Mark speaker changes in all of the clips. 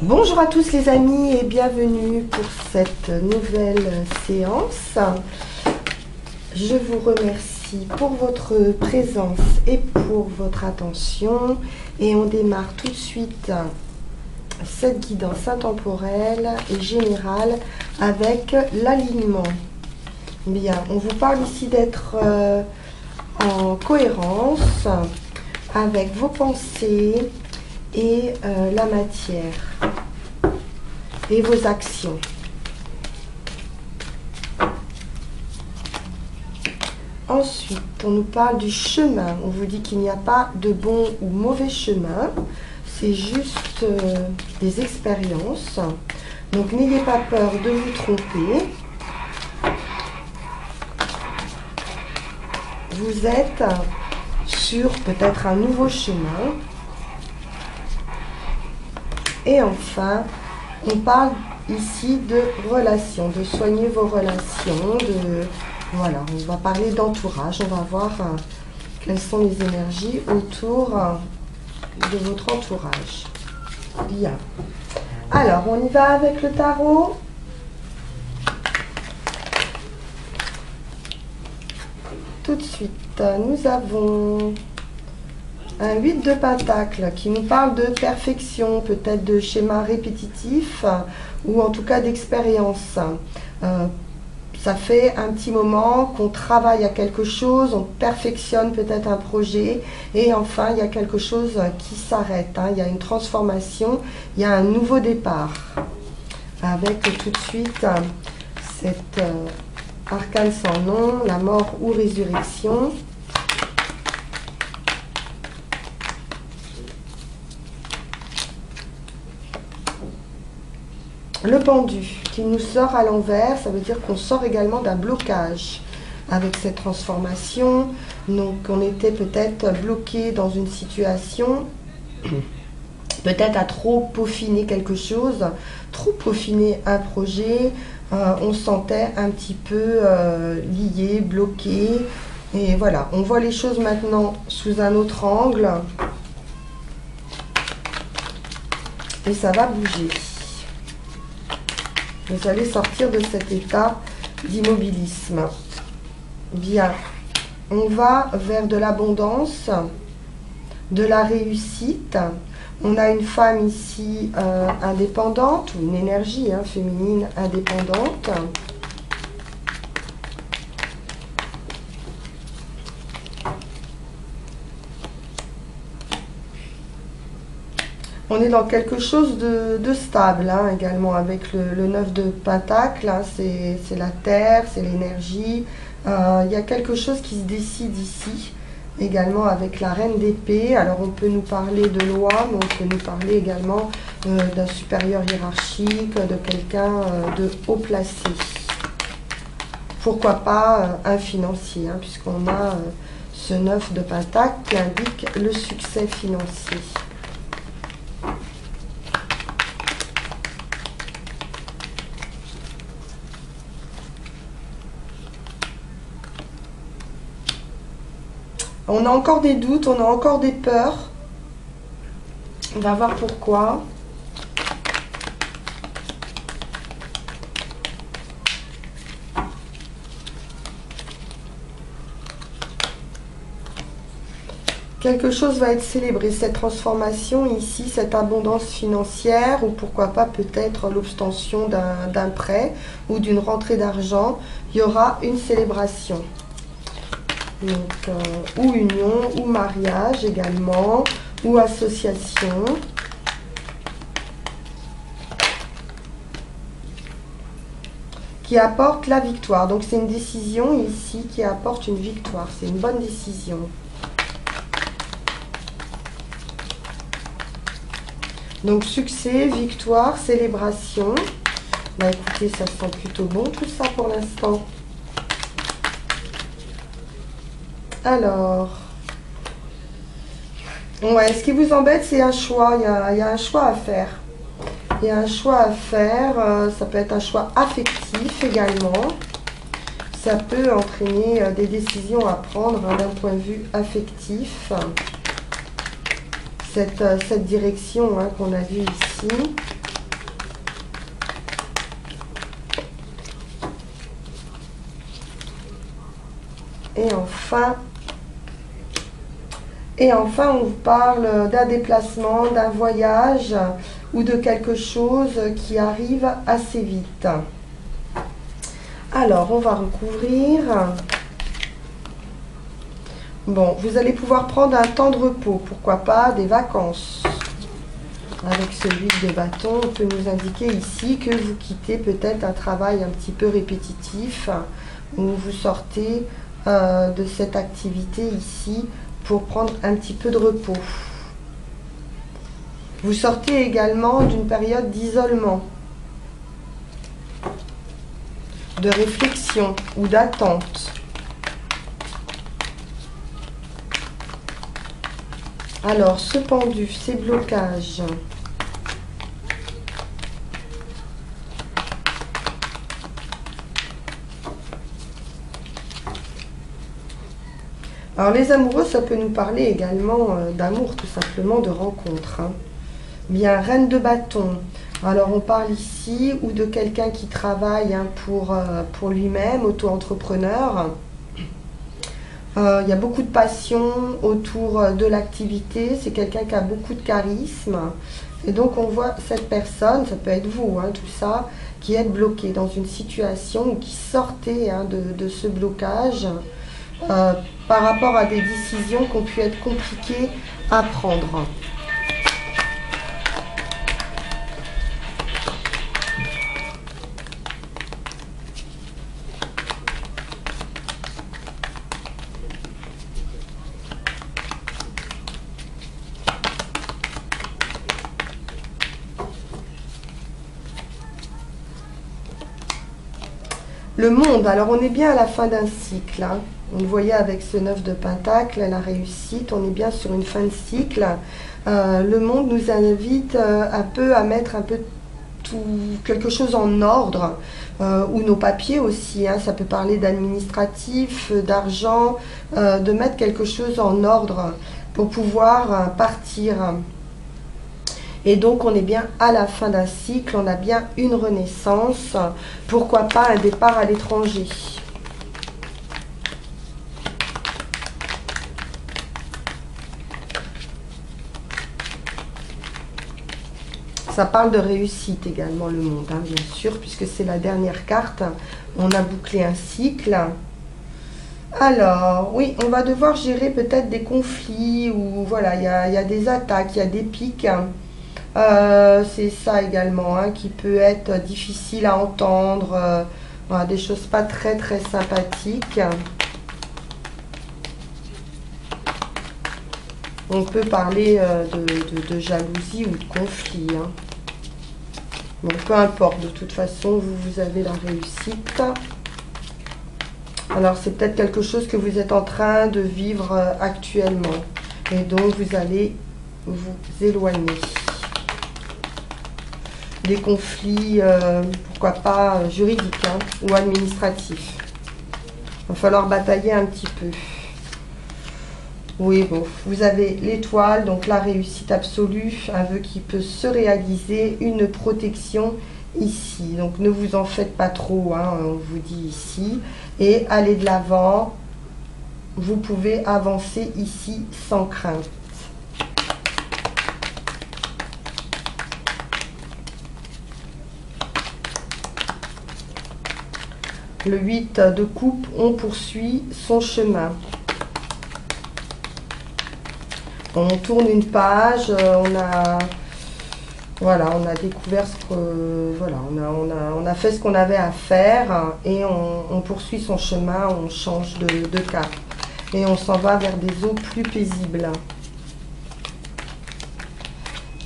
Speaker 1: Bonjour à tous les amis et bienvenue pour cette nouvelle séance. Je vous remercie pour votre présence et pour votre attention et on démarre tout de suite cette guidance intemporelle et générale avec l'alignement. Bien, on vous parle ici d'être en cohérence avec vos pensées et la matière et vos actions. Ensuite, on nous parle du chemin. On vous dit qu'il n'y a pas de bon ou mauvais chemin. C'est juste des expériences. Donc, n'ayez pas peur de vous tromper. Vous êtes sur peut-être un nouveau chemin. Et enfin, on parle ici de relations, de soigner vos relations, voilà, on va parler d'entourage, on va voir quelles sont les énergies autour de votre entourage. Bien. Alors, on y va avec le tarot. Tout de suite, nous avons un 8 de Pentacle qui nous parle de perfection, peut-être de schémas répétitifs ou en tout cas d'expérience. Ça fait un petit moment qu'on travaille à quelque chose, on perfectionne peut-être un projet et enfin il y a quelque chose qui s'arrête. Il y a une transformation, il y a un nouveau départ. Avec tout de suite cet arcane sans nom, la mort ou résurrection. Le pendu qui nous sort à l'envers, ça veut dire qu'on sort également d'un blocage avec cette transformation. Donc on était peut-être bloqué dans une situation, peut-être à trop peaufiner quelque chose, trop peaufiner un projet. On se sentait un petit peu lié, bloqué. Et voilà, on voit les choses maintenant sous un autre angle. Et ça va bouger. Vous allez sortir de cet état d'immobilisme. Bien, on va vers de l'abondance, de la réussite. On a une femme ici indépendante, ou une énergie féminine indépendante. On est dans quelque chose de stable également avec le 9 de Pentacle. C'est la terre, c'est l'énergie. Il y a quelque chose qui se décide ici, également avec la reine d'épée. Alors on peut nous parler de loi, mais on peut nous parler également d'un supérieur hiérarchique, de quelqu'un de haut placé. Pourquoi pas un financier, puisqu'on a ce 9 de Pentacle qui indique le succès financier. On a encore des doutes, on a encore des peurs. On va voir pourquoi. Quelque chose va être célébré, cette transformation ici, cette abondance financière, ou pourquoi pas peut-être l'obtention d'un prêt ou d'une rentrée d'argent. Il y aura une célébration. Donc, ou union, ou mariage également, ou association. Qui apporte la victoire. Donc c'est une décision ici qui apporte une victoire. C'est une bonne décision. Donc succès, victoire, célébration. Bah écoutez, ça sent plutôt bon tout ça pour l'instant. Alors, ouais, ce qui vous embête, c'est un choix. Il y a un choix à faire. Il y a un choix à faire. Ça peut être un choix affectif également. Ça peut entraîner des décisions à prendre d'un point de vue affectif. Cette direction qu'on a vue ici. Et enfin, on vous parle d'un déplacement, d'un voyage ou de quelque chose qui arrive assez vite. Alors, on va recouvrir. Bon, vous allez pouvoir prendre un temps de repos, pourquoi pas des vacances. Avec ce 8 de bâton, on peut nous indiquer ici que vous quittez peut-être un travail un petit peu répétitif, ou vous sortez de cette activité ici pour prendre un petit peu de repos. Vous sortez également d'une période d'isolement, de réflexion ou d'attente. Alors, ce pendu, ces blocages. Alors, les amoureux, ça peut nous parler également d'amour, tout simplement, de rencontre. Bien, reine de bâton. Alors, on parle ici ou de quelqu'un qui travaille pour lui-même, auto-entrepreneur. Il y a beaucoup de passion autour de l'activité. C'est quelqu'un qui a beaucoup de charisme. Et donc, on voit cette personne, ça peut être vous, tout ça, qui est bloqué dans une situation ou qui sortait de ce blocage par rapport à des décisions qui ont pu être compliquées à prendre. Le monde, alors on est bien à la fin d'un cycle. On le voyait avec ce 9 de Pentacle, la réussite, on est bien sur une fin de cycle. Le monde nous invite un peu à mettre un peu quelque chose en ordre, ou nos papiers aussi, ça peut parler d'administratif, d'argent, de mettre quelque chose en ordre pour pouvoir partir. Et donc, on est bien à la fin d'un cycle, on a bien une renaissance. Pourquoi pas un départ à l'étranger. Ça parle de réussite également, le monde, bien sûr, puisque c'est la dernière carte. On a bouclé un cycle. Alors, oui, on va devoir gérer peut-être des conflits, ou voilà, il y a des attaques, il y a des pics. C'est ça également qui peut être difficile à entendre, voilà, des choses pas très très sympathiques. On peut parler de jalousie ou de conflit. Donc peu importe, de toute façon, vous avez la réussite. Alors c'est peut-être quelque chose que vous êtes en train de vivre actuellement. Et donc vous allez vous éloigner. Des conflits, pourquoi pas juridiques ou administratifs. Il va falloir batailler un petit peu. Oui, bon, vous avez l'étoile, donc la réussite absolue, un vœu qui peut se réaliser, une protection ici. Donc ne vous en faites pas trop, on vous dit ici. Et allez de l'avant, vous pouvez avancer ici sans crainte. Le 8 de coupe, on poursuit son chemin. On tourne une page, on a découvert ce que, voilà, on a fait ce qu'on avait à faire et on poursuit son chemin, on change de cap et on s'en va vers des eaux plus paisibles.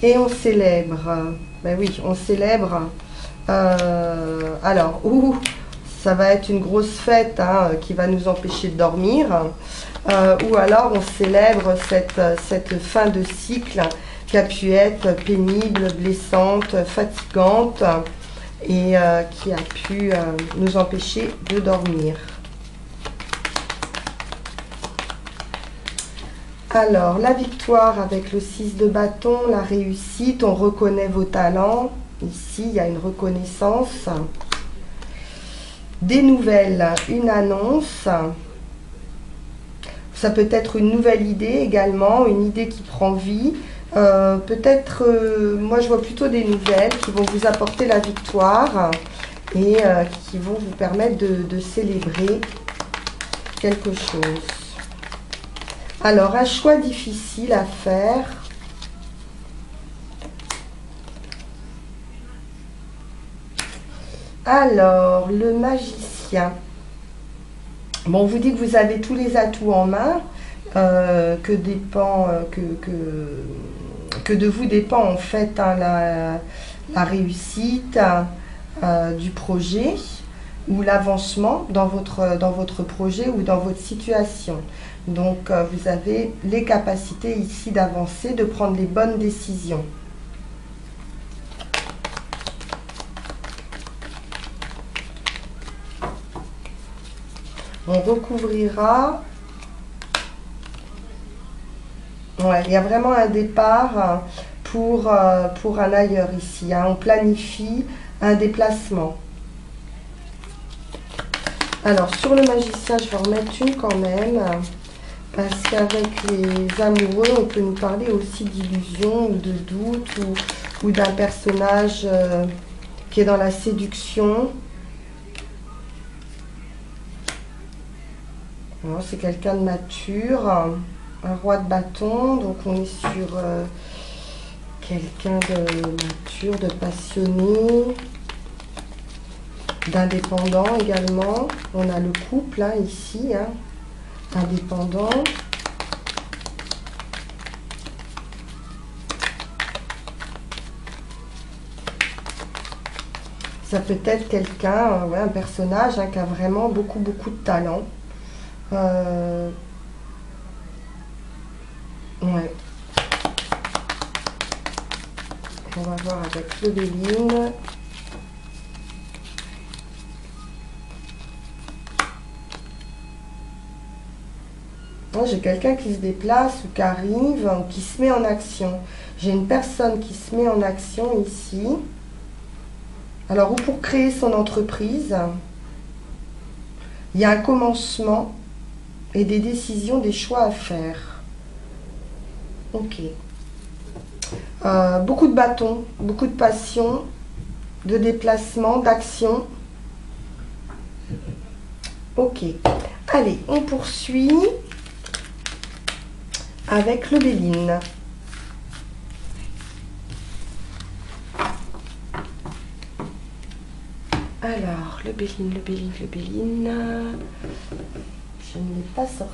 Speaker 1: Et on célèbre, ben oui, on célèbre. Alors, ça va être une grosse fête qui va nous empêcher de dormir. Ou alors on célèbre cette fin de cycle qui a pu être pénible, blessante, fatigante et qui a pu nous empêcher de dormir. Alors, la victoire avec le 6 de bâton, la réussite, on reconnaît vos talents. Ici, il y a une reconnaissance. Des nouvelles, une annonce. Ça peut être une nouvelle idée également, une idée qui prend vie. Peut-être, moi je vois plutôt des nouvelles qui vont vous apporter la victoire et qui vont vous permettre de célébrer quelque chose. Alors, un choix difficile à faire. Alors, le magicien. Bon, on vous dit que vous avez tous les atouts en main, que de vous dépend en fait hein, la réussite du projet ou l'avancement dans votre projet ou dans votre situation. Donc, vous avez les capacités ici d'avancer, de prendre les bonnes décisions. On recouvrira. Ouais, il y a vraiment un départ pour un ailleurs ici. Hein. On planifie un déplacement. Alors, sur le magicien, je vais en remettre une quand même. Parce qu'avec les amoureux, on peut nous parler aussi d'illusions ou de doutes ou d'un personnage qui est dans la séduction. C'est quelqu'un de mature, un roi de bâton, donc on est sur quelqu'un de mature, de passionné, d'indépendant également. On a le couple hein, ici, hein, indépendant. Ça peut être quelqu'un, ouais, un personnage hein, qui a vraiment beaucoup de talent. Ouais. On va voir avec le Béline. J'ai quelqu'un qui se déplace ou qui arrive, ou qui se met en action. J'ai une personne qui se met en action ici. Alors, ou pour créer son entreprise, il y a un commencement et des décisions, des choix à faire. Ok. Beaucoup de bâtons, beaucoup de passion, de déplacement, d'action. Ok. Allez, on poursuit avec le Béline. Alors, le Béline. Je ne l'ai pas sorti.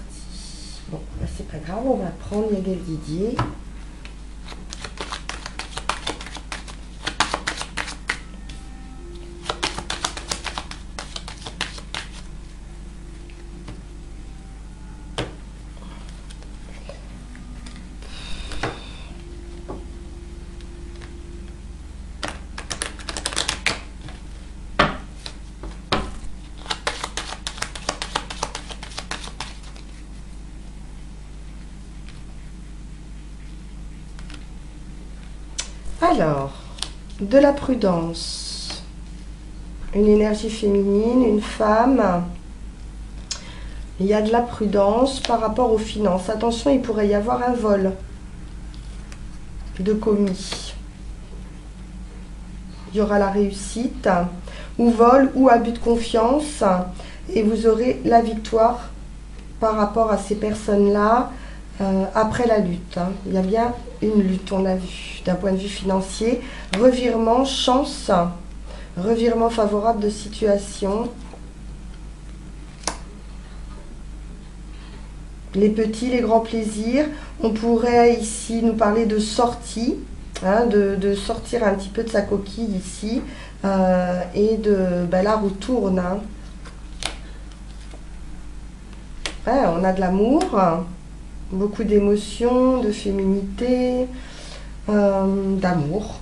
Speaker 1: Bon, bah c'est pas grave, on va prendre Yael Didier. Alors, de la prudence, une énergie féminine, une femme. Il y a de la prudence par rapport aux finances. Attention, il pourrait y avoir un vol de commis. Il y aura la réussite, ou vol, ou abus de confiance, et vous aurez la victoire par rapport à ces personnes-là. Après la lutte, hein. Il y a bien une lutte, on l'a vu, d'un point de vue financier. Revirement, chance, revirement favorable de situation. Les petits, les grands plaisirs. On pourrait ici nous parler de sortie, hein, de sortir un petit peu de sa coquille ici, et de la roue tourne. Hein. Ouais, on a de l'amour. Beaucoup d'émotions, de féminité, d'amour.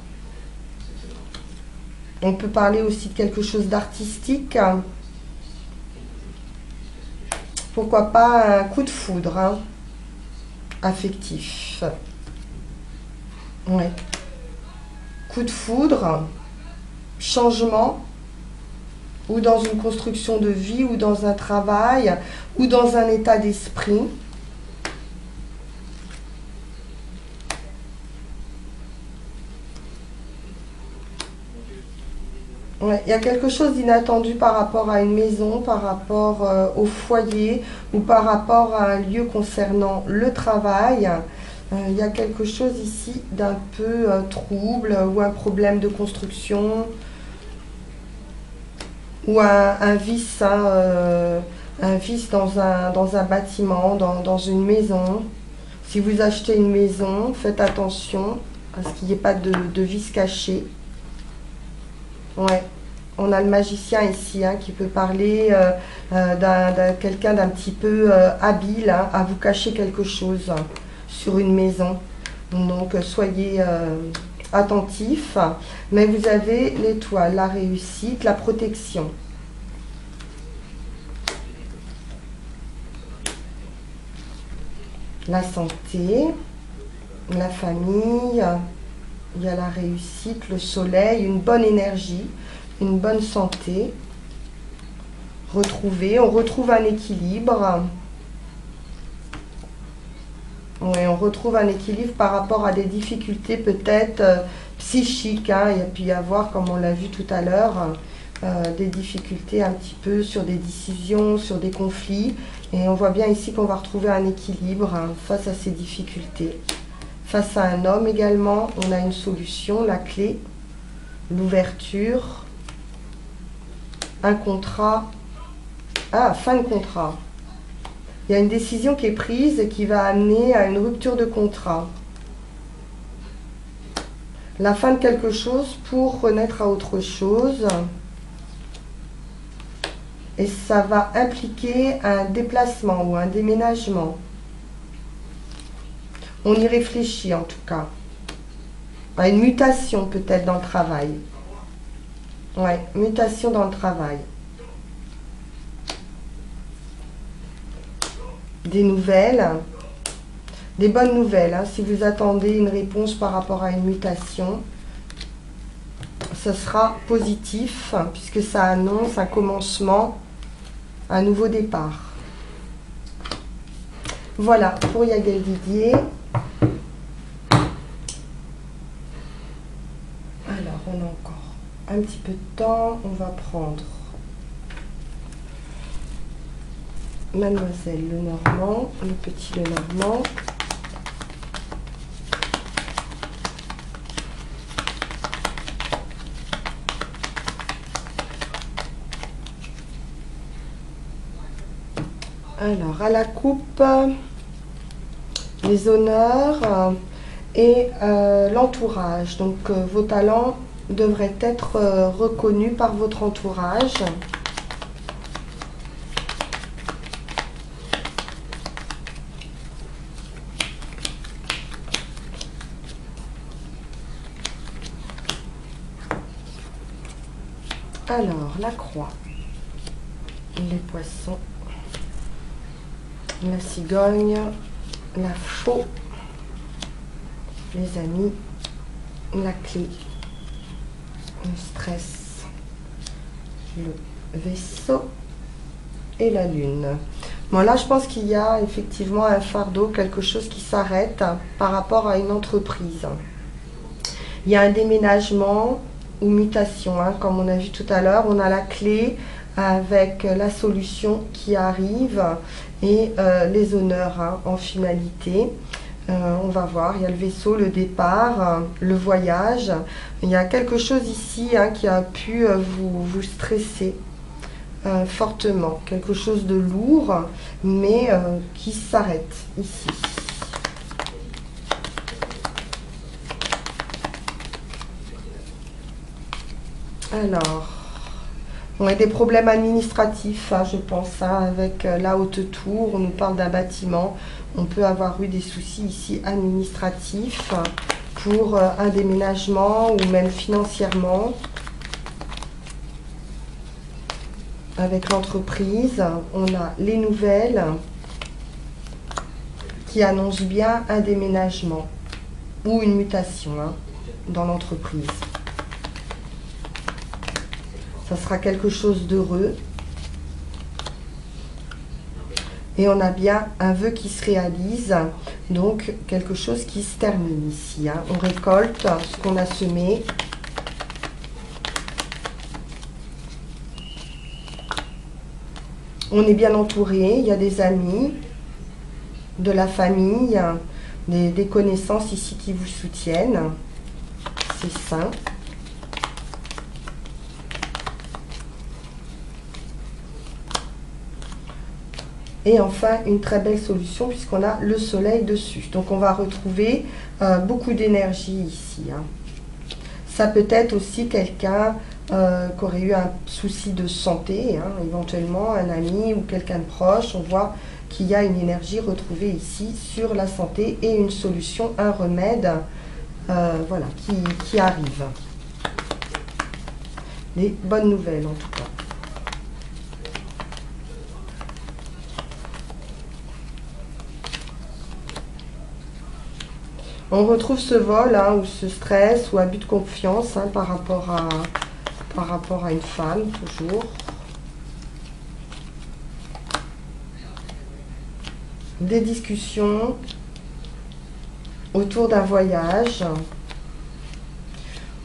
Speaker 1: On peut parler aussi de quelque chose d'artistique. Pourquoi pas un coup de foudre. Hein. affectif. Ouais. Coup de foudre, changement, ou dans une construction de vie, ou dans un travail, ou dans un état d'esprit. Ouais, il y a quelque chose d'inattendu par rapport à une maison, par rapport au foyer, ou par rapport à un lieu concernant le travail. Il y a quelque chose ici d'un peu trouble, ou un problème de construction, ou un vice, hein, un vice dans un bâtiment, dans une maison. Si vous achetez une maison, faites attention à ce qu'il n'y ait pas de vice caché. Ouais. On a le magicien ici, hein, qui peut parler quelqu'un d'un petit peu habile, hein, à vous cacher quelque chose sur une maison. Donc soyez attentifs. Mais vous avez l'étoile, la réussite, la protection. La santé, la famille, il y a la réussite, le soleil, une bonne énergie, une bonne santé. On retrouve un équilibre. Oui, on retrouve un équilibre par rapport à des difficultés peut-être psychiques, hein. Il y a pu y avoir, comme on l'a vu tout à l'heure, des difficultés un petit peu sur des décisions, sur des conflits. Et on voit bien ici qu'on va retrouver un équilibre, hein, face à ces difficultés. Face à un homme également, on a une solution, la clé, l'ouverture, un contrat. Ah, fin de contrat. Il y a une décision qui est prise et qui va amener à une rupture de contrat. La fin de quelque chose pour renaître à autre chose. Et ça va impliquer un déplacement ou un déménagement. On y réfléchit en tout cas. À une mutation peut-être dans le travail. Ouais, mutation dans le travail. Des nouvelles, des bonnes nouvelles, hein. Si vous attendez une réponse par rapport à une mutation, ce sera positif, hein, puisque ça annonce un commencement, un nouveau départ. Voilà pour Yael Didier. Alors, on a encore un petit peu de temps. On va prendre Mademoiselle Lenormand, le petit Lenormand. Alors, à la coupe, les honneurs et l'entourage. Donc, vos talents devraient être reconnus par votre entourage. Alors, la croix, les poissons, la cigogne, la faux, les amis, la clé, le stress, le vaisseau et la lune. Bon, là, je pense qu'il y a effectivement un fardeau, quelque chose qui s'arrête par rapport à une entreprise. Il y a un déménagement ou mutation, hein, comme on a vu tout à l'heure. On a la clé avec la solution qui arrive et les honneurs, hein, en finalité. On va voir, il y a le vaisseau, le départ, le voyage. Il y a quelque chose ici, hein, qui a pu vous stresser fortement. Quelque chose de lourd, mais qui s'arrête ici. Alors, on a des problèmes administratifs, hein, je pense, hein, avec la haute tour. On nous parle d'un bâtiment. On peut avoir eu des soucis ici administratifs pour un déménagement ou même financièrement avec l'entreprise. On a les nouvelles, qui annonce bien un déménagement ou une mutation dans l'entreprise. Ça sera quelque chose d'heureux. Et on a bien un vœu qui se réalise, donc quelque chose qui se termine ici. On récolte ce qu'on a semé. On est bien entouré, il y a des amis, de la famille, des connaissances ici qui vous soutiennent. C'est sain. Et enfin, une très belle solution puisqu'on a le soleil dessus. Donc, on va retrouver beaucoup d'énergie ici. Ça peut être aussi quelqu'un qui aurait eu un souci de santé, éventuellement un ami ou quelqu'un de proche. On voit qu'il y a une énergie retrouvée ici sur la santé et une solution, un remède voilà, qui arrive. Des bonnes nouvelles en tout cas. On retrouve ce vol ou ce stress ou abus de confiance par rapport à une femme, toujours. Des discussions autour d'un voyage,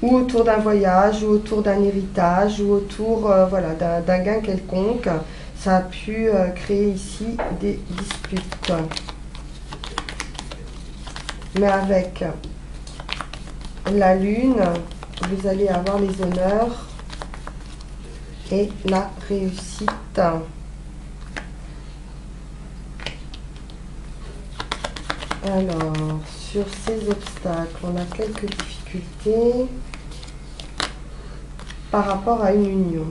Speaker 1: ou autour d'un voyage, ou autour d'un héritage, ou autour voilà, d'un gain quelconque. Ça a pu créer ici des disputes. Mais avec la lune, vous allez avoir les honneurs et la réussite. Alors, sur ces obstacles, on a quelques difficultés par rapport à une union.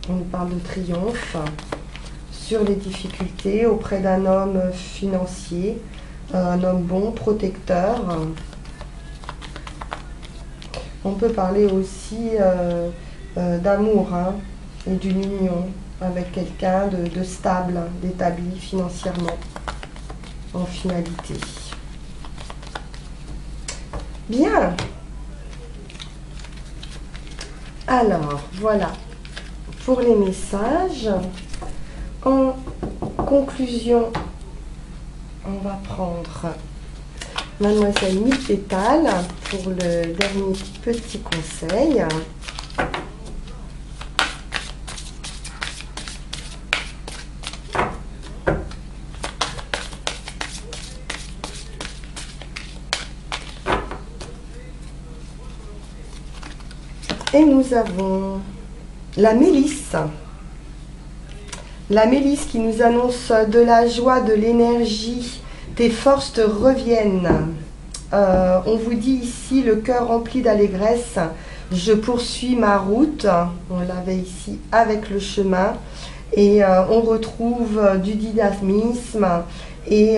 Speaker 1: On nous parle de triomphe. Sur les difficultés auprès d'un homme financier, un homme bon, protecteur. On peut parler aussi d'amour et d'une union avec quelqu'un de stable, d'établi financièrement, en finalité. Bien. Alors, voilà pour les messages. En conclusion, on va prendre Mademoiselle Mille Pétales pour le dernier petit conseil. Et nous avons la Mélisse. La Mélisse qui nous annonce de la joie, de l'énergie, tes forces te reviennent. On vous dit ici, le cœur rempli d'allégresse, je poursuis ma route. On l'avait ici avec le chemin. Et on retrouve du dynamisme et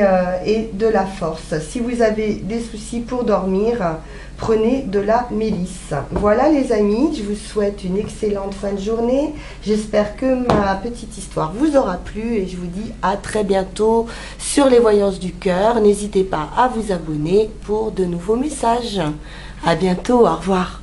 Speaker 1: de la force. Si vous avez des soucis pour dormir, prenez de la mélisse. Voilà les amis, je vous souhaite une excellente fin de journée. J'espère que ma petite histoire vous aura plu et je vous dis à très bientôt sur les Voyances du Cœur. N'hésitez pas à vous abonner pour de nouveaux messages. À bientôt, au revoir.